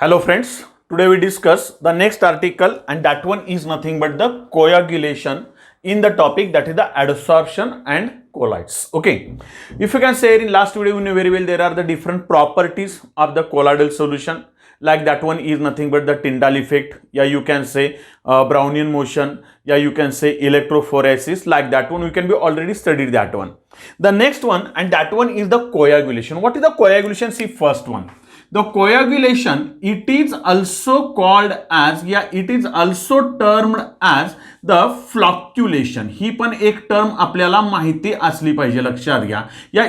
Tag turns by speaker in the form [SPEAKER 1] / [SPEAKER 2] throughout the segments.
[SPEAKER 1] Hello friends, today we discuss the next article and that one is nothing but the coagulation in the topic that is the adsorption and colloids. Okay, if you can say in last video you know very well there are the different properties of the colloidal solution, like that one is nothing but the Tyndall effect, yeah you can say Brownian motion, yeah you can say electrophoresis, like that one we can be already studied that one. The next one and that one is the coagulation. What is the coagulation? See first one. The coagulation, it is also called as, it is also termed as the flocculation. ही पण एक term आपल्याला माहिती असली पाहिजे, लक्षात घ्या.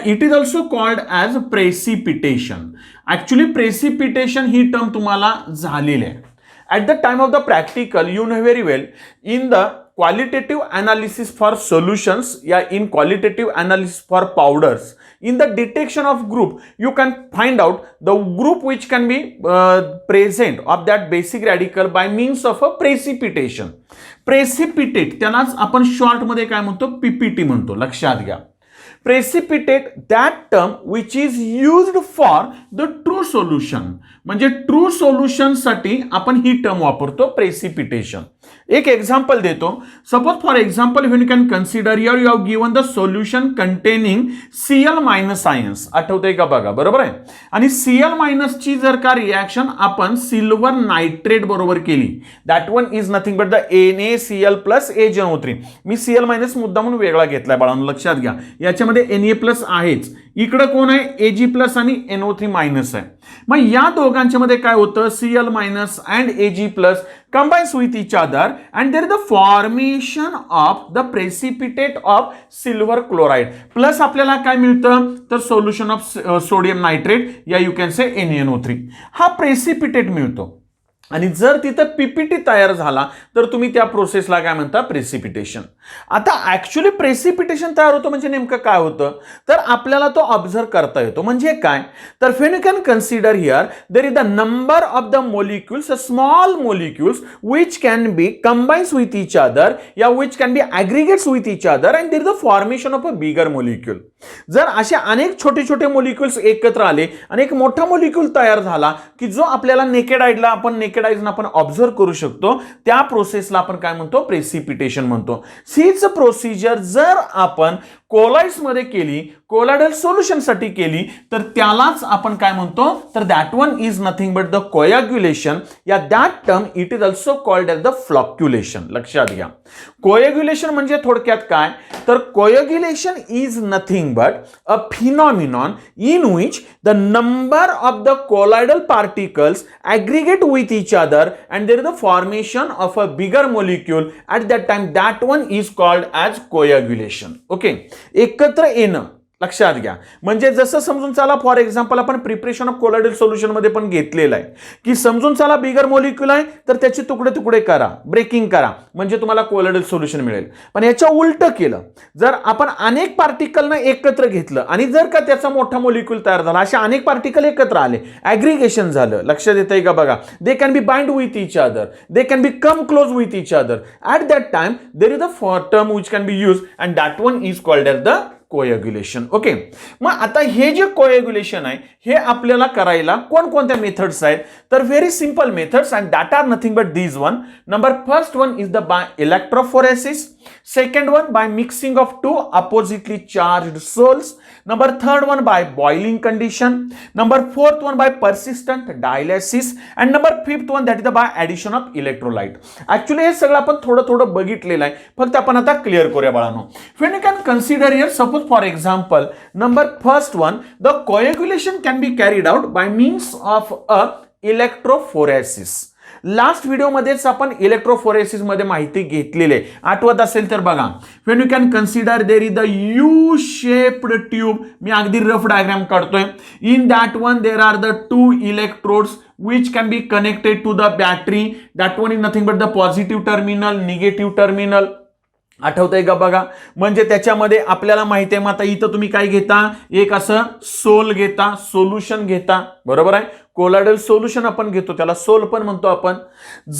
[SPEAKER 1] It is also called as precipitation. Actually precipitation he term तुम्हाला झालेली आहे. At the time of the practical, you know very well, in the qualitative analysis for solutions, in qualitative analysis for powders, in the detection of group, you can find out the group which can be present of that basic radical by means of a precipitation. Precipitate, त्यालाच आपण short मध्ये काय म्हणतो, PPT म्हणतो, लक्षात घ्या. Precipitate, that term which is used for the true solution. म्हणजे true solution साठी आपण ही टर्म वापरतो, प्रेसिपिटेशन. एक एक्झाम्पल देतो. Suppose for example when you can consider here you have given the solution containing Cl minus ions. आठवतंय का बघा, बरोबर आहे. आणि Cl मायनस ची जर का रिएक्शन आपण सिल्वर नायट्रेट बरोबर केली, that one is nothing but the NaCl plus AgNO3. Me Cl minus मुद्दा म्हणून वेगळा घेतलाय बाळांनो, लक्षात घ्या. याच्यामध्ये Na प्लस आहेच, इकडे कोण आहे, Ag प्लस आणि NO3 मायनस आहे. मग या दोघांच्या मध्ये काय होतं, Cl minus and Ag plus combines with each other and there is the formation of the precipitate of silver chloride. Plus आपल्याला काय मिळतं, तर सोल्युशन ऑफ सोडियम नायट्रेट, या यू कॅन से NaNO3. हा प्रेसिपिटेट मिळतो. आणि जर तिथं पीपीटी तयार झाला तर तुम्ही त्या प्रोसेसला काय म्हणता, प्रेसिपिटेशन. आता ऍक्च्युली प्रेसिपिटेशन तयार होतं म्हणजे नेमकं काय होतं, तर आपल्याला तो ऑब्झर्व करता येतो. म्हणजे काय, तर when you can consider here there is the number of the molecules, small molecules which can be combines with each other, या which can be aggregates with each other and there is the formation of a bigger molecule. जर असे अनेक छोटे छोटे molecules एकत्र आले आणि एक मोठा मोलिक्युल तयार झाला की जो आपल्याला नेकेड आईला आपण ऑब्झर्व करू शकतो, त्या प्रोसेसला आपण काय म्हणतो, प्रेसिपिटेशन म्हणतो. हीच प्रोसिजर जर आपण कोलॉइड्स मध्ये केली, कोलॉइडल सोल्युशन साठी केली, तर त्यालाच आपण काय म्हणतो, तर that one is nothing but the coagulation, या that term it is also called as the flocculation. लक्षात घ्या. कोएग्युलेशन म्हणजे थोडक्यात काय, तर coagulation is nothing but a phenomenon in which the number of the colloidal particles aggregate with each other and there is the formation of a bigger molecule. At that time that one is called as coagulation. Okay, एकत्र येणं, लक्षात घ्या. म्हणजे जसं समजून चला, for example आपण preparation of colloidal solution मध्ये पण घेतलेलं आहे की समजून चला बिगर मोलिक्युल आहे तर त्याचे तुकडे तुकडे करा, ब्रेकिंग करा, म्हणजे तुम्हाला कोलॉइडल सोल्युशन मिळेल. पण याच्या उलट केलं, जर आपण अनेक पार्टिकलनं एकत्र घेतलं आणि जर का त्याचा मोठा मोलिक्युल तयार झाला, असे अनेक पार्टिकल एकत्र आले, ॲग्रिगेशन झालं, लक्षात येतंय का बघा. They can be bind with each other, they can be come close with each other. At that time there is a term which can be use and that one is called as the coagulation. Okay, मग आता हे जे कोएग्युलेशन आहे हे आपल्याला करायला कोणकोणत्या methods आहेत, तर very simple methods and that are nothing but these one. Number first one is the by electrophoresis, second one by mixing of two oppositely charged salts, number third one by boiling condition, number fourth one by persistent dialysis and number fifth one that is the by addition of electrolyte. Actually हे सगळं आपण थोडं थोडं बघितलेलं आहे, फक्त आपण आता क्लिअर करूया बाळांनो. when you can consider here, suppose for example number first one, the coagulation can be carried out by means of a electrophoresis. Last video मध्येच आपण इलेक्ट्रोफोरेसिस मध्ये माहिती घेतलेली आहे, आठवत असेल तर बघा. When you can consider there is the U shaped tube, मी अगदी रफ डायग्राम काढतोय. In that one there are the two electrodes which can be connected to the battery. That one is nothing but the positive terminal, negative terminal. आठवतंय का बघा. म्हणजे त्याच्यामध्ये आपल्याला माहिती आहे, मग आता इथं तुम्ही काय घेता, एक असं सोल घेता, सोल्युशन घेता, बरोबर आहे. कोलॉइडल सोल्युशन आपण घेतो, त्याला सोल पण म्हणतो आपण.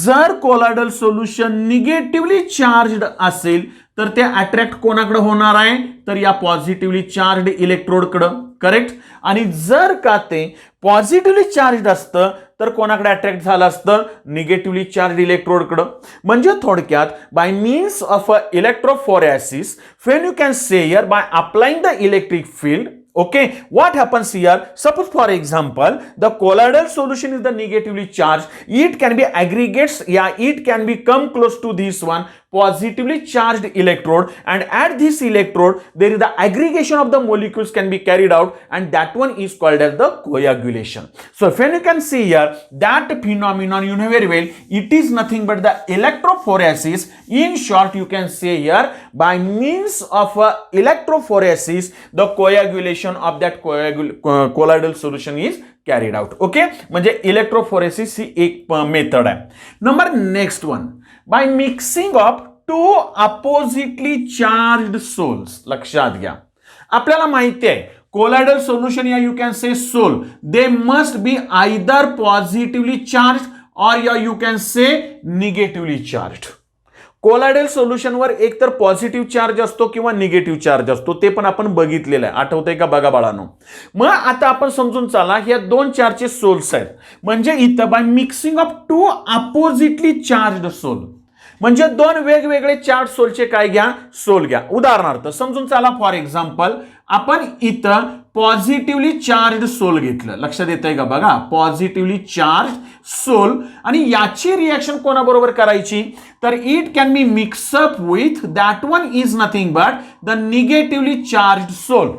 [SPEAKER 1] जर कोलॉइडल सोल्युशन निगेटिव्हली चार्जड असेल तर ते अट्रॅक्ट कोणाकडे होणार आहे, तर या पॉझिटिव्हली चार्जड इलेक्ट्रोडकडे, करेक्ट. आणि जर का ते पॉझिटिव्हली चार्जड असतं तर कोणाकडे अट्रॅक्ट झालं असतं, निगेटिव्हली चार्ज इलेक्ट्रोडकडे. म्हणजे थोडक्यात bye means of electrophoresis, when you can say here by applying the electric field, okay, what happens here, suppose for example the colloidal solution is the negatively charged, it can be aggregates, yeah, it can be come close to this one positively charged electrode, and at this electrode there is the aggregation of the molecules can be carried out, and that one is called as the coagulation. So when you can see here that phenomenon, you know very well, it is nothing but the electrophoresis. In short, you can say here by means of electrophoresis the coagulation of that colloidal solution is carried out. Okay, म्हणजे electrophoresis ही एक method आहे. Number next one, by mixing of two oppositely charged sols. लक्षात घ्या, आपल्याला माहिती आहे colloidal solution या you can say sol, they must be either positively charge और या you can say negatively charge. Colloidal सोल्युशनवर एक तर पॉझिटिव्ह चार्ज असतो किंवा निगेटिव्ह चार्ज असतो, ते पण आपण बघितलेलं आहे, आठवतंय का बघा बाळांनो. मग आता आपण समजून चला, ह्या दोन चार्जचे सोल्स आहेत, म्हणजे इथं by mixing of two oppositely charged sol, म्हणजे दोन वेगवेगळे चार्ज सोलचे काय घ्या, सोल घ्या. उदाहरणार्थ समजून चला, फॉर एक्झाम्पल आपण इथं पॉझिटिव्हली चार्ज सोल घेतलं, लक्षात येतंय का बघा, पॉझिटिव्हली चार्ज सोल, आणि याची रिएक्शन कोणाबरोबर करायची, तर it can be mix up with that one is nothing but the negatively charge sol.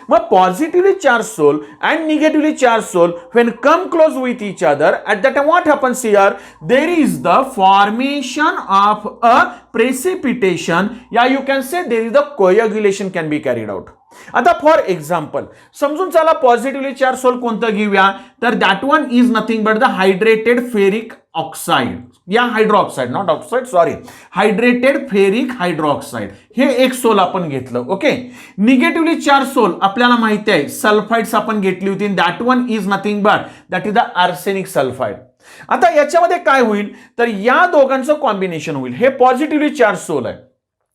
[SPEAKER 1] मग positively charge sol and negatively charge sol when come close with each other, at that time what happens here, there is the formation of a precipitation, yeah, you can say there is the coagulation can be carried out. आता for example समजून चला, positively charge sol कोणतं घेऊया, तर that one is nothing but the hydrated ferric oxide, या hydroxide, not oxide, sorry, hydrated ferric hydroxide, हे एक soul आपण घेतलं. ओके, निगेटिव्हली चार्ज सोल आपल्याला माहिती आहे सल्फाइड्स आपण घेतली होती, that one is nothing but that is the arsenic sulphide. आता याच्यामध्ये काय होईल, तर या दोघांचं कॉम्बिनेशन होईल. हे पॉझिटिव्हली चार्ज सोल आहे,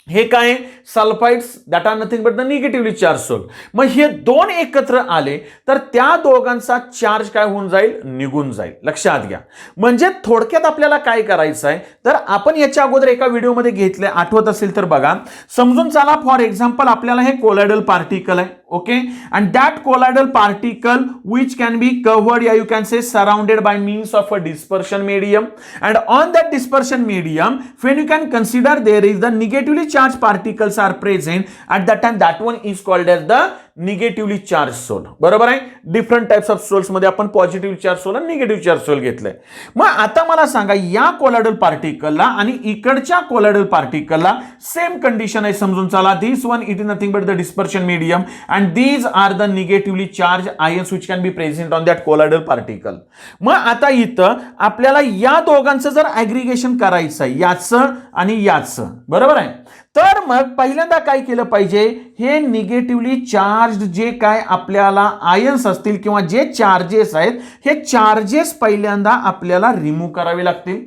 [SPEAKER 1] हे काय sulphides, that are nothing but the negatively charge sol. मग हे दोन एकत्र आले तर त्या दोघांचा चार्ज काय होऊन जाईल, निघून जाईल. लक्षात घ्या, म्हणजे थोडक्यात आपल्याला काय करायचं आहे, तर आपण याच्या अगोदर एका व्हिडिओमध्ये घेतले, आठवत असेल तर बघा. समजून चला, फॉर एक्झाम्पल आपल्याला हे कोलॉइडल पार्टिकल आहे, okay, and that colloidal particle which can be covered, या you can say surrounded by means of a dispersion medium, and on that dispersion medium when you can consider there is the negatively charged particles are present, at that time that one is called as the negatively charge sol. बरोबर आहे, different types of sols मध्ये आपण positive charge sol आणि negative charge sol घेतलंय. मग आता मला सांगा, या कोलॉइडल पार्टिकलला आणि इकडच्या कोलॉइडल पार्टिकलला सेम कंडिशन आहे. समजून चला, this one it is nothing but the dispersion medium and these are the negatively charge ions which can be present on that colloidal particle. मग आता इथं आपल्याला या दोघांचं जर ऍग्रिगेशन करायचं आहे, याचं आणि याचं, बरोबर आहे, तर मग पहिल्यांदा काय केलं पाहिजे, हे निगेटिव्हली चार्ज जे काय आपल्याला आयन्स असतील किंवा जे चार्जेस आहेत, हे चार्जेस पहिल्यांदा आपल्याला रिमूव्ह करावे लागतील.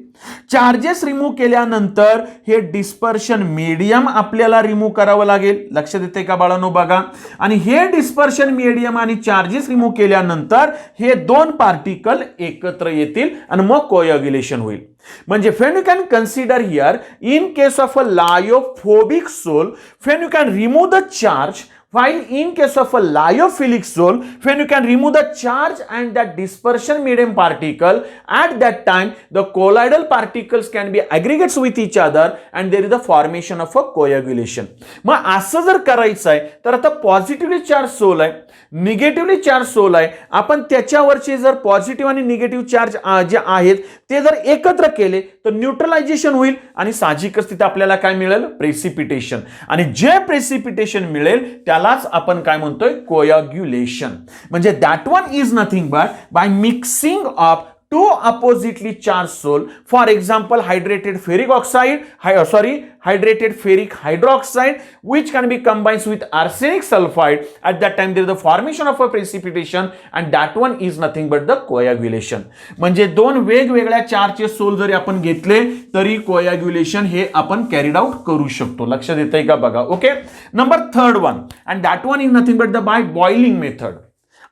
[SPEAKER 1] चार्जेस रिमूव्ह केल्यानंतर हे डिस्पर्शन मीडियम आपल्याला रिमूव्ह करावं लागेल. लक्षात येते का बाळांनो बघा, आणि हे डिस्पर्शन मीडियम आणि चार्जेस रिमूव्ह केल्यानंतर हे दोन पार्टिकल एकत्र येतील आणि मग कोएग्युलेशन होईल. म्हणजे when you can consider here in case of a lyophobic soul, when you can remove the charge, while in case of a lyophilic soul, when you can remove the charge and that dispersion medium particle, at that time the colloidal particles can be aggregates with each other and there is the formation of a coagulation. मग असं जर करायचं आहे तर आता positively charge soul आहे, negatively charge soul आहे, आपण त्याच्यावरचे जर पॉझिटिव्ह आणि निगेटिव्ह चार्ज जे आहेत ते जर एकत्र केले तर न्यूट्रलायझेशन होईल आणि साहजिकच तिथे आपल्याला काय मिळेल, प्रेसिपिटेशन, आणि जे प्रेसिपिटेशन मिळेल त्यालाच आपण काय म्हणतोय, कोएग्युलेशन. म्हणजे that one is nothing but by mixing of two oppositely charged soul, for example hydrated ferric oxide, hydrated ferric hydroxide, which can be combined with arsenic sulfide. At that time there is the formation of a precipitation and that one is nothing but the coagulation. म्हणजे दोन वेगवेगळ्या चार्जचे soul जरी आपण घेतले तरी कोएग्युलेशन हे आपण carried out करू शकतो. लक्षात येतंय का बघा. Okay, number third one, and that one is nothing but the by boiling method.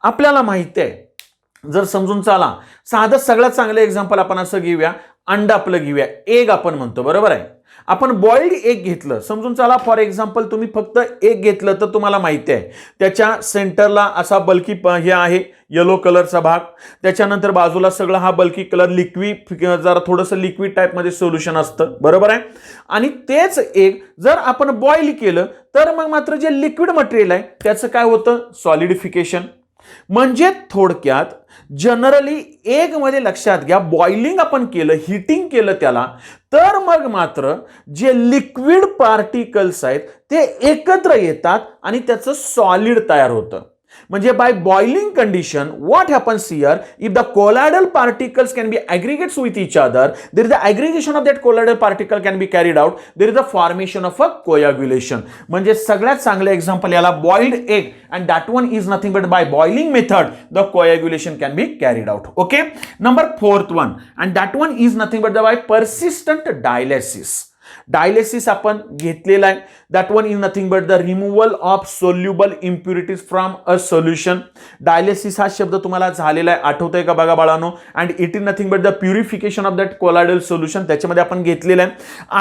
[SPEAKER 1] आपल्याला माहिती आहे जर समजून चाला, साधं सगळ्यात चांगलं एक्झाम्पल आपण असं घेऊया, अंड आपलं घेऊया, एग आपण म्हणतो, बरोबर आहे. आपण बॉइल्ड एग घेतलं, समजून चला फॉर एक्झाम्पल तुम्ही फक्त एग घेतलं तर तुम्हाला माहिती आहे त्याच्या सेंटरला असा बल्की हे आहे येलो कलरचा भाग, त्याच्यानंतर बाजूला सगळं हा बल्की कलर लिक्विड, जरा थोडंसं लिक्विड टाईपमध्ये सोल्युशन असतं, बरोबर आहे. आणि तेच एग जर आपण बॉईल केलं तर मग मात्र जे लिक्विड मटेरियल आहे त्याचं काय होतं, सॉलिडिफिकेशन. म्हणजे थोडक्यात जनरली एग मध्ये लक्षात घ्या, बॉइलिंग आपण केलं, हीटिंग केलं त्याला, तर मग मात्र जे लिक्विड पार्टिकल्स आहेत ते एकत्र येतात आणि त्याचं सॉलिड तयार होतं. म्हणजे by boiling condition what happens here, if the colloidal particles can be aggregates with each other, there is the aggregation of that colloidal particle can be carried out, there is the formation of a coagulation. म्हणजे सगळ्यात चांगलं example याला boiled egg, and that one is nothing but by boiling method the coagulation can be carried out. Okay, number fourth one, and that one is nothing but by persistent dialysis. Dialysis आपण घेतलेला आहे, that one is nothing but the removal of soluble impurities from a solution. Dialysis हा शब्द तुम्हाला झालेला आहे, आठवतंय का बघा बाळांनो. And it is nothing but the purification of that colloidal solution, त्याच्यामध्ये आपण घेतलेलं आहे.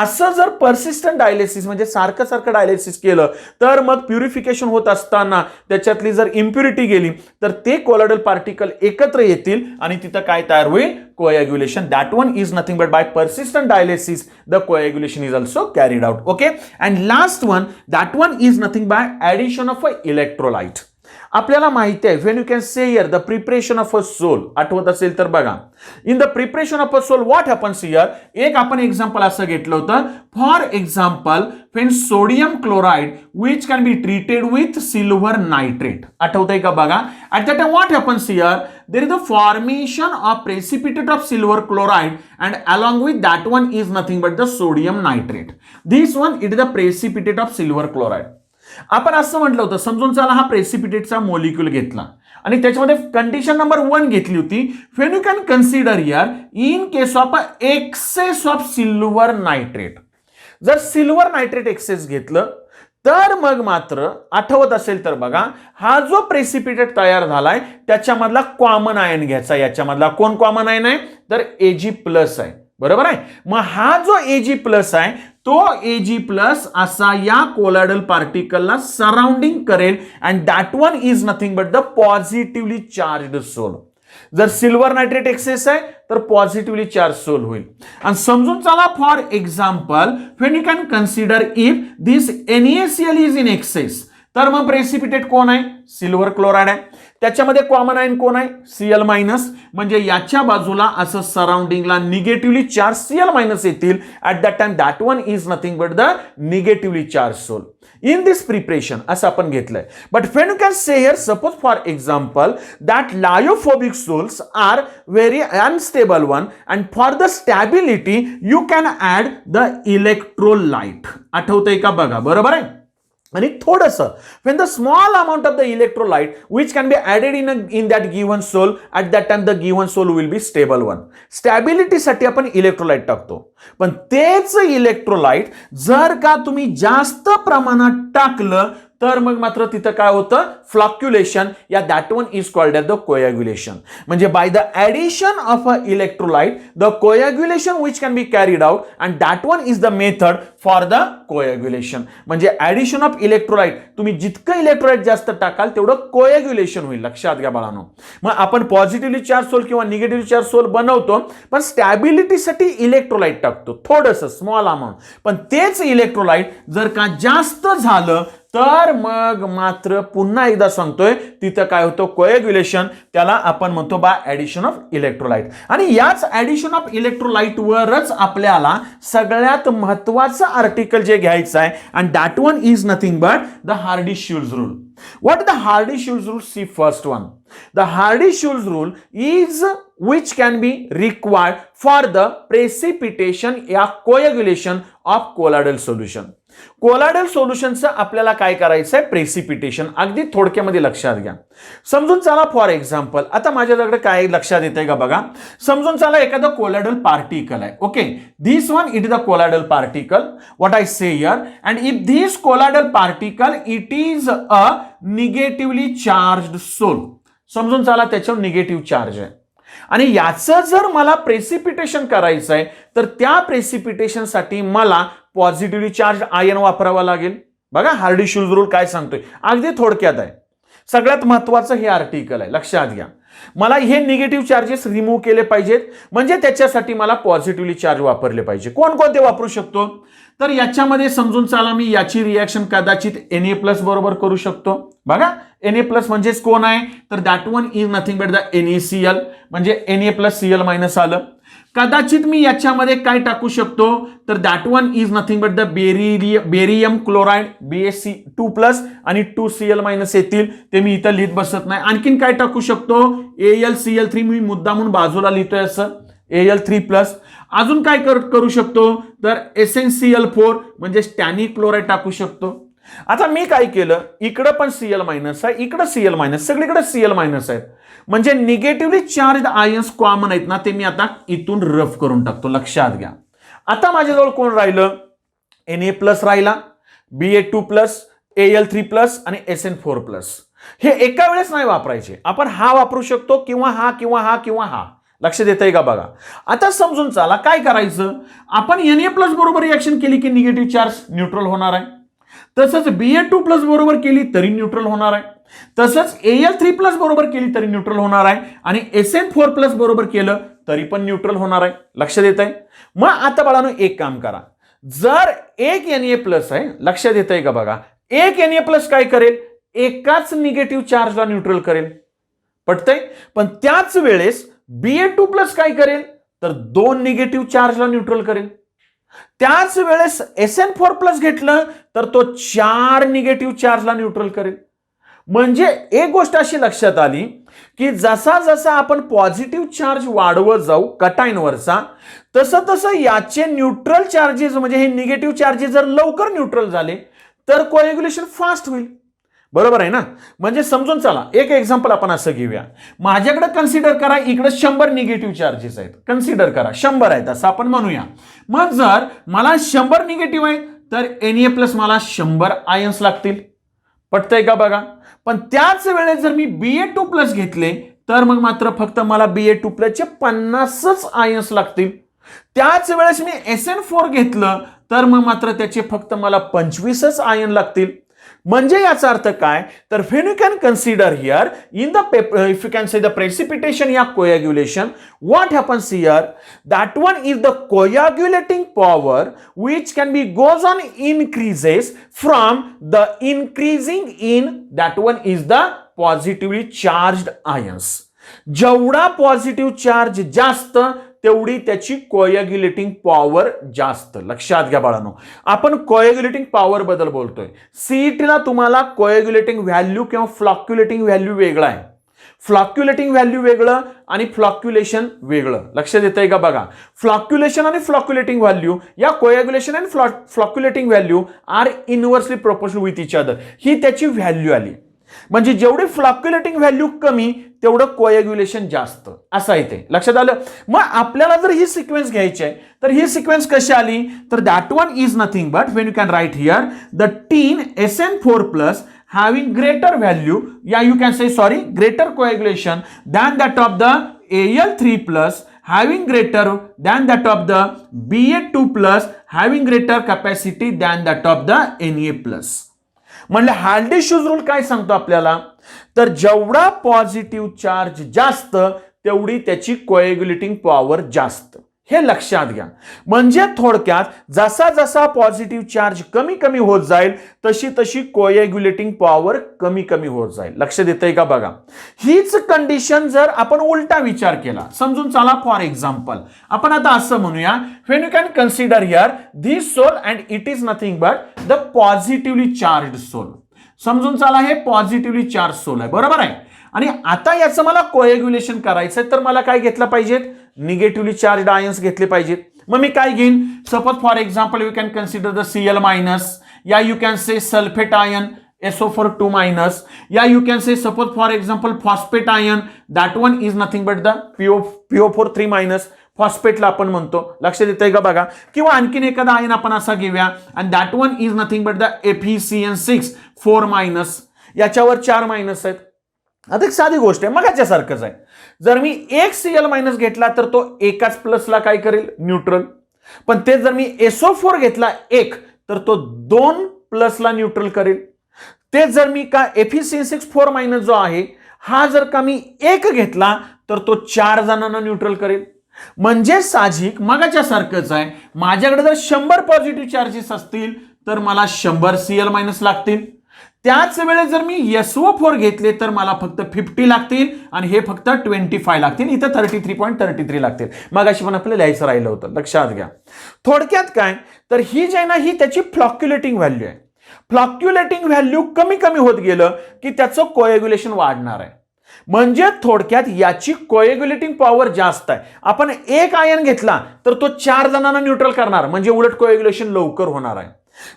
[SPEAKER 1] असं जर पर्सिस्टंट डायलिसिस म्हणजे सारखं सारखं डायलिसिस केलं तर मग प्युरिफिकेशन होत असताना त्याच्यातली जर इम्प्युरिटी गेली तर ते कोलॉइडल पार्टिकल एकत्र येतील आणि तिथं काय तयार होईल, coagulation. That one is nothing but by persistent dialysis the coagulation is also carried out. Okay, and last one, that one is nothing by addition of a electrolyte. आपल्याला माहिती आहे, when you can say here the preparation of a sole, आठवत असेल तर बघा, in the preparation of a sole what happens here, एक आपण example असं घेतलं होतं, for example when sodium chloride which can be treated with silver nitrate, आठवतंय का बघा. at that time what happens here, there is the formation of precipitate of silver chloride and along with that one is nothing but the sodium nitrate. This one it is the precipitate of silver chloride. आपण असं म्हटलं होतं, समजून चला हा प्रेसिपिटेटचा molecule घेतला आणि त्याच्यामध्ये कंडिशन नंबर 1 घेतली होती, when you can consider here in case of excess of silver nitrate. जर सिल्वर नायट्रेट एक्सेस घेतलं तर मग मात्र आठवत असेल तर बघा, हा जो प्रेसिपिटेट तयार झालाय त्याच्यामधला कॉमन आयन घ्यायचा. याच्यामधला कोण कॉमन आयन आहे, तर Ag+ आहे, बरोबर आहे. मग हा जो Ag+ आहे तो Ag+ असा या कोलॉइडल पार्टिकलला सराउंडिंग करेल and that one is nothing but the positively charged sol. जर सिल्वर नायट्रेट एक्सेस आहे तर पॉझिटिव्हली चार्ज सोल होईल. आणि समजून चला for example when you can consider if this NaCl is in excess, तर मग प्रेसिपिटेट कोण आहे, सिल्वर क्लोराइड आहे. त्याच्यामध्ये कॉमन आयन कोण आहे, Cl-, म्हणजे याच्या बाजूला असं सराउंडिंगला निगेटिव्हली चार्ज Cl- येतील. At that time that one is nothing but the negatively charge sol in this preparation, असं आपण घेतलंय. But when you can say here suppose for example that lyophobic sols are very unstable one and for the stability you can add the electrolyte. आठवतंय का बघा, बरोबर आहे. आणि थोडंसं when the small amount of the electrolyte which can be added in that given sole, at that time the given sole will be stable one. Stability साठी आपण electrolyte टाकतो, पण तेच इलेक्ट्रोलाइट जर का तुम्ही जास्त प्रमाणात टाकलं तर मग मात्र तिथं काय होतं, फ्लक्च्युलेशन, या that one is called as the coagulation. म्हणजे by the addition of a electrolyte the coagulation which can be carried out and that one is the method for the coagulation. म्हणजे ऍडिशन ऑफ इलेक्ट्रोलाइट, तुम्ही जितकं electrolyte जास्त टाकाल तेवढं कोयाग्युलेशन होईल. लक्षात घ्या बाळांनो. मग आपण पॉझिटिव्हली चार्ज सोल किंवा निगेटिव्हली चार्ज सोल बनवतो, पण स्टॅबिलिटीसाठी इलेक्ट्रोलाइट टाकतो थोडंसं स्मॉल अमाऊंट. पण तेच इलेक्ट्रोलाइट जर का जास्त झालं तर मग मात्र पुन्हा एकदा सांगतोय तिथं काय होतं, कोयाग्युलेशन. त्याला आपण म्हणतो बाय ऍडिशन ऑफ इलेक्ट्रोलाइट. आणि याच ऍडिशन ऑफ इलेक्ट्रोलाइट वरच आपल्याला सगळ्यात महत्वाचं आर्टिकल जे घ्यायचं आहे and that one is nothing but the Hardy Schulze rule. What the Hardy Schulze rule? See first one. The Hardy-Schulze rule is which can be required for the precipitation या coagulation of colloidal solution. Colloidal सोल्युशनचं आपल्याला काय करायचं आहे, precipitation. अगदी थोडक्यामध्ये लक्षात घ्या. समजून चला फॉर एक्झाम्पल, आता माझ्याकडे काय लक्षात येतंय का बघा. समजून चला एखादा कोलॉइडल पार्टिकल आहे. Okay, this one it is the colloidal particle. What I say here, and if this colloidal particle it is a negatively charged sol. समजून चला त्याच्यावर निगेटिव्ह चार्ज आहे आणि याचं जर मला प्रेसिपिटेशन करायचं आहे तर त्या प्रेसिपिटेशनसाठी मला पॉझिटिव्हली चार्ज आयन वापरावा लागेल. बघा हार्डी-शुल्झ रूल काय सांगतोय, अगदी थोडक्यात आहे. सगळ्यात महत्वाचं हे आर्टिकल आहे, लक्षात घ्या. मला हे निगेटिव्ह चार्जेस रिमूव्ह केले पाहिजेत, म्हणजे त्याच्यासाठी मला पॉझिटिव्हली चार्ज वापरले पाहिजे. कोणकोणते वापरू शकतो तर याच्यामध्ये समजून चला मी याची रिएक्शन कदाचित Na+ बरोबर करू शकतो. बघा Na+ म्हणजेच कोण आहे तर that one is nothing but the NaCl, म्हणजे Na+Cl- आलं. कदाचित मी याच्यामध्ये काय टाकू शकतो तर that one is nothing but the barium chloride BaC2+ आणि 2Cl- येतील, ते मी इथं लिहित बसत नाही. आणखीन काय टाकू शकतो AlCl3, मी मुद्दा म्हणून बाजूला लिहितोय असं Al3+. अजून काय करू शकतो तर SnCl4 म्हणजे स्टॅनिक क्लोराइड टाकू शकतो. आता मी काय केलं, इकडं पण Cl- आहे, इकडं Cl-, सगळीकडे Cl- आहेत, म्हणजे निगेटिव्हली चार्ज आयन्स कॉमन आहेत ना, ते मी आता इथून रफ करून टाकतो. लक्षात घ्या. आता माझ्याजवळ कोण राहिलं, Na+ राहिला, Ba2+, Al3+ आणि Sn4+. हे एका वेळेस नाही वापरायचे, आपण हा वापरू शकतो किंवा हा किंवा हा किंवा हा. लक्ष देतंय का बघा. आता समजून चला काय करायचं, आपण Na+ बरोबर रिएक्शन केली की निगेटिव्ह चार्ज न्यूट्रल होणार आहे, तसंच Ba2+ बरोबर केली तरी न्यूट्रल होणार आहे, तसंच Al3+ बरोबर केली तरी न्यूट्रल होणार आहे आणि Sn4+ बरोबर केलं तरी पण न्यूट्रल होणार आहे. लक्ष देतंय. मग आता बाळांनो एक काम करा, जर एक Na+ आहे, लक्षात येतंय का बघा, एक Na+ काय करेल, एकाच निगेटिव्ह चार्जला न्यूट्रल करेल, पटतंय. पण त्याच वेळेस Ba2+ काय करेल तर दोन निगेटिव्ह चार्जला न्यूट्रल करेल. त्याच वेळेस Sn4+ घेतलं तर तो 4 निगेटिव्ह चार्जला न्यूट्रल करेल. म्हणजे एक गोष्ट अशी लक्षात आली की जसा जसा आपण पॉझिटिव्ह चार्ज वाढवत जाऊ कटायनवरचा, तसं तसं याचे न्यूट्रल चार्जेस म्हणजे हे निगेटिव्ह चार्जेस जर लवकर न्यूट्रल झाले तर कोएग्युलेशन फास्ट होईल. बरोबर आहे ना. म्हणजे समजून चला एक एक्झाम्पल आपण असं घेऊया, माझ्याकडे कन्सिडर करा इकडे 100 निगेटिव्ह चार्जेस आहेत, कन्सिडर करा 100 आहेत असं आपण म्हणूया. मग जर मला 100 निगेटिव्ह आहे तर Na+ मला 100 आयन्स लागतील, पटतंय का बघा. पण त्याच वेळेस जर मी Ba2+ घेतले तर मग मात्र फक्त मला Ba2+ चे 50च आयन्स लागतील. त्याच वेळेस मी Sn4 घेतलं तर मग मात्र त्याचे फक्त मला 25च आयन लागतील. म्हणजे याचा अर्थ काय तर when you can consider here in the if you can say the precipitation या coagulation, what happens here, that one is the coagulating power which can be goes on increases from the increasing in that one is the positively charged ions. जेवढा positive charge जास्त तेवढी त्याची कोएग्युलेटिंग power जास्त. लक्षात घ्या बाळांनो, आपण कोएग्युलेटिंग पॉवर बद्दल बोलतोय. सीईटीला तुम्हाला कोएग्युलेटिंग व्हॅल्यू किंवा फ्लॉक्युलेटिंग व्हॅल्यू वेगळा आहे. फ्लॉक्युलेटिंग व्हॅल्यू वेगळं आणि फ्लॉक्युलेशन वेगळं. लक्षात येतंय का बघा. फ्लॉक्युलेशन आणि फ्लॉक्युलेटिंग व्हॅल्यू या कोएग्युलेशन आणि flocculating value are inversely proportional with each other, ही त्याची व्हॅल्यू आली. म्हणजे जेवढी फ्लॉक्युलेटिंग व्हॅल्यू कमी तेवढं कोएग्युलेशन जास्त, असं आहे ते. लक्षात आलं. मग आपल्याला जर ही सिक्वेन्स घ्यायची आहे तर ही सिक्वेन्स कशी आली तर that one is nothing but when you can write here the tin Sn4+ having greater value, yeah you can say sorry greater coagulation than that of the Al3+ having greater than that of the Ba2+ having greater capacity than that of the Na+. म्हणजे Hardy-Shultz rule काय सांगतो आपल्याला तर जेवढा positive charge जास्त तेवढी त्याची कोएग्युलेटिंग power जास्त. हे लक्षात घ्या. म्हणजे थोडक्यात जसा जसा पॉझिटिव्ह चार्ज कमी कमी होत जाईल तशी तशी कोएग्युलेटिंग पॉवर कमी कमी होत जाईल. लक्ष देतंय का बघा. हीच कंडिशन जर आपण उलटा विचार केला, समजून चला फॉर एक्झाम्पल आपण आता असं म्हणूया, when you can consider here this sol and it is nothing but the positively charge sol. समजून चला हे पॉझिटिव्हली चार्ज सोल आहे, बरोबर आहे. आणि आता याचं मला कोएग्युलेशन करायचंय तर मला काय घेतलं पाहिजेत, निगेटिव्हली चार्ज आयन्स घेतले पाहिजेत. मग मी काय घेईन, suppose for example you can consider the Cl- या you can say sulphate ion SO4 या you can say suppose for example phosphate ion that one is nothing but the PO4 फॉस्फेटला आपण म्हणतो. लक्षात येतंय का बघा. किंवा आणखीन एखादा आयन आपण असा घेऊया आणि that one is nothing but the FeCN6 4-, याच्यावर 4 मायनस आहेत. आता एक साधी गोष्ट आहे, मगाच्या सारखंच आहे. जर मी एक Cl मायनस घेतला तर तो एकाच प्लसला काय करेल, न्यूट्रल. पण तेच जर मी SO4 घेतला एक, तर तो 2 प्लसला न्यूट्रल करेल. तेच जर मी का FeCN6 मायनस जो आहे हा जर का मी एक घेतला तर तो 4 जणांना न्यूट्रल करेल. म्हणजे साहजिक मगाच्या सारखंच आहे, माझ्याकडे जर 100 पॉझिटिव्ह चार्जेस असतील तर मला 100 Cl मायनस लागतील. त्याच वेळेस जर मी SO4 घेतले तर मला फक्त 50 लागतील आणि हे फक्त 25 लागतील. इथं 33.33 लागतील. मगाशी पण आपल्याला लिहायचं राहिलं होतं, लक्षात घ्या. थोडक्यात काय तर ही जी आहे ना ही त्याची फ्लॉक्युलेटिंग व्हॅल्यू आहे. फ्लॉक्युलेटिंग व्हॅल्यू कमी कमी होत गेलं की त्याचं कोएग्युलेशन वाढणार आहे. म्हणजे थोडक्यात याची कोएग्युलेटिंग पॉवर जास्त आहे. आपण एक आयन घेतला तर तो 4 जणांना न्यूट्रल करणार, म्हणजे उलट कोएग्युलेशन लवकर होणार आहे.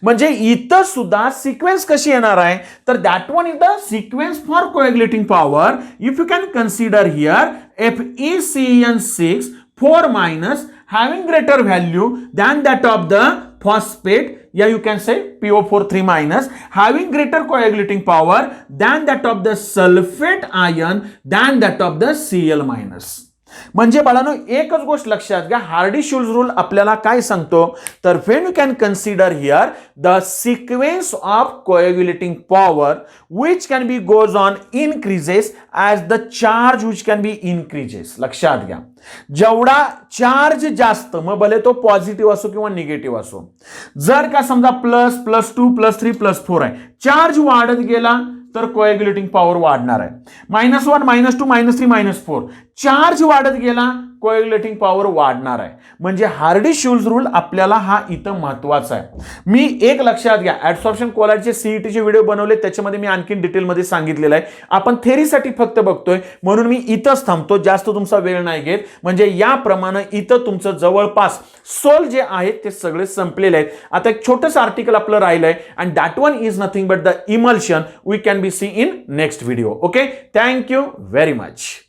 [SPEAKER 1] म्हणजे इथं सुद्धा सिक्वेन्स कशी येणार आहे तर that one is the sequence for coagulating power. If you can consider here FeCN6 minus having greater value than that of the phosphate, yeah you can say PO4 minus having greater coagulating power than that of the sulfate ion than that of the Cl minus. म्हणजे बाळांनो एकच गोष्ट लक्षात घ्या, Hardy-Schulze rule आपल्याला काय सांगतो तर when you can consider here the sequence of coagulating power which can be goes on increases as the charge which can be increases. लक्षात घ्या, जेवढा चार्ज जास्त, मग भले तो पॉझिटिव्ह असो किंवा निगेटिव्ह असो, जर का समजा प्लस +2 +3 +4 आहे, चार्ज वाढत गेला तर कोएग्युलेटिंग पॉवर वाढणार आहे. -1 -2 -3 -4 चार्ज वाढत गेला कोएग्युलेटिंग पॉवर वाढणार आहे. म्हणजे हार्डी-शुल्ज रूल आपल्याला हा इथं महत्वाचा आहे. मी एक लक्षात घ्या, ऍडसॉर्प्शन कोलाइटचे सीईटीचे व्हिडिओ बनवले, त्याच्यामध्ये मी आणखी डिटेलमध्ये सांगितलेलं आहे. आपण थेरीसाठी फक्त बघतोय म्हणून मी इथंच थांबतो, जास्त तुमचा वेळ नाही घेत. म्हणजे याप्रमाणे इथं तुमचं जवळपास सोल जे आहेत ते सगळे संपलेले आहेत. आता एक छोटंसं आर्टिकल आपलं राहिलंय and that one is nothing but the emulsion we can be see in next video. Okay, thank you very much.